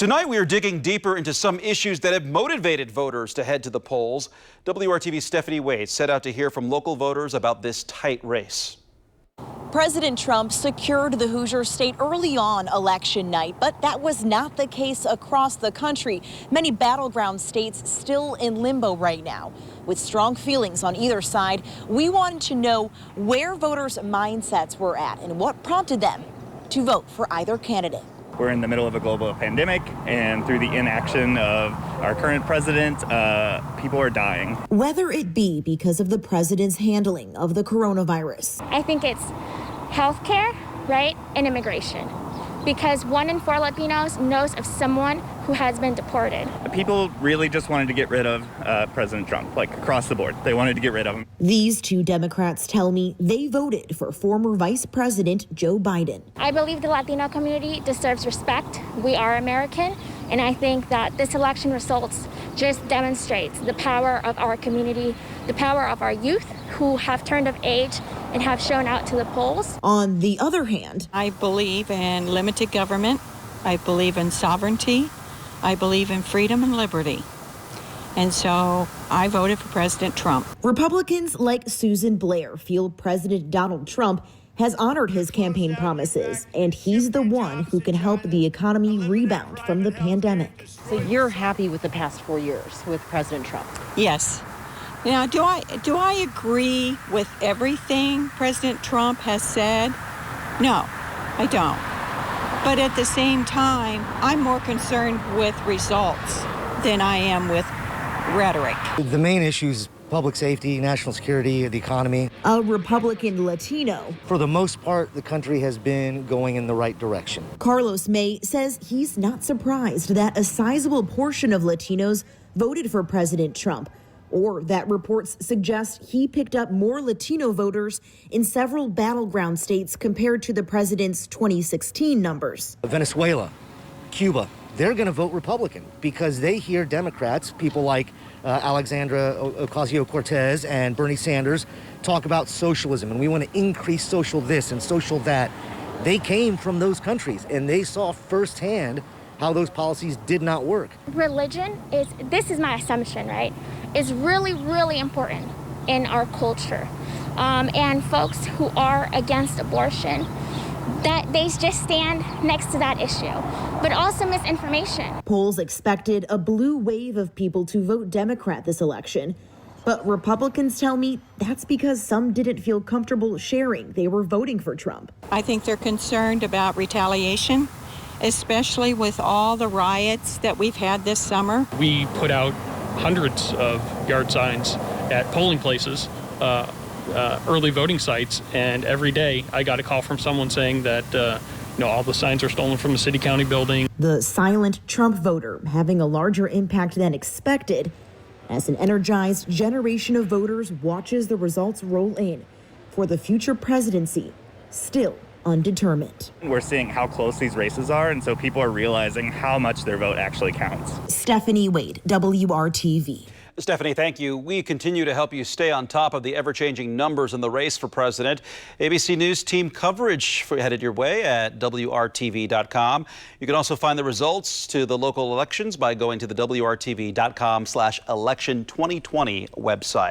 Tonight, we are digging deeper into some issues that have motivated voters to head to the polls. WRTV's Stephanie Wade set out to hear from local voters about this tight race. President Trump secured the Hoosier state early on election night, but that was not the case across the country. Many battleground states still in limbo right now. With strong feelings on either side, we wanted to know where voters' mindsets were at and what prompted them to vote for either candidate. We're in the middle of a global pandemic, and through the inaction of our current president, people are dying. Whether it be because of the president's handling of the coronavirus. I think it's healthcare, right, and immigration. Because 1 in 4 Latinos knows of someone who has been deported. People really just wanted to get rid of President Trump, like across the board. They wanted to get rid of him. These two Democrats tell me they voted for former Vice President Joe Biden. I believe the Latino community deserves respect. We are American, and I think that this election results just demonstrates the power of our community, the power of our youth who have turned of age and have shown out to the polls. On the other hand, I believe in limited government. I believe in sovereignty. I believe in freedom and liberty. And so I voted for President Trump. Republicans like Susan BLAIR feel President Donald Trump has honored his campaign promises, and he's the one who can help the economy rebound from the pandemic. So you're happy with the past 4 years with President Trump? Yes. Now, do I agree with everything President Trump has said? No, I don't. But at the same time, I'm more concerned with results than I am with rhetoric. The main issues: public safety, national security, the economy. A Republican Latino. For the most part, the country has been going in the right direction. Carlos May says he's not surprised that a sizable portion of Latinos voted for President Trump, or that reports suggest he picked up more Latino voters in several battleground states compared to the president's 2016 numbers. Venezuela, Cuba, they're going to vote Republican because they hear Democrats, people like Alexandra Ocasio-Cortez and Bernie Sanders, talk about socialism, and we want to increase social this and social that. They came from those countries, and they saw firsthand how those policies did not work. Religion is, this is my assumption, right, is really, really important in our culture. And folks who are against abortion, that they just stand next to that issue, but also misinformation. Polls expected a blue wave of people to vote Democrat this election, but Republicans tell me that's because some didn't feel comfortable sharing they were voting for Trump. I think they're concerned about retaliation, especially with all the riots that we've had this summer. We put out hundreds of yard signs at polling places, early voting sites, and every day I got a call from someone saying that all the signs are stolen from the city-county building. The silent Trump voter having a larger impact than expected as an energized generation of voters watches the results roll in for the future presidency, still undetermined. We're seeing how close these races are, and so people are realizing how much their vote actually counts. Stephanie Wade, WRTV. Stephanie, thank you. We continue to help you stay on top of the ever-changing numbers in the race for president. ABC News team coverage headed your way at WRTV.com. You can also find the results to the local elections by going to the WRTV.com/election2020 website.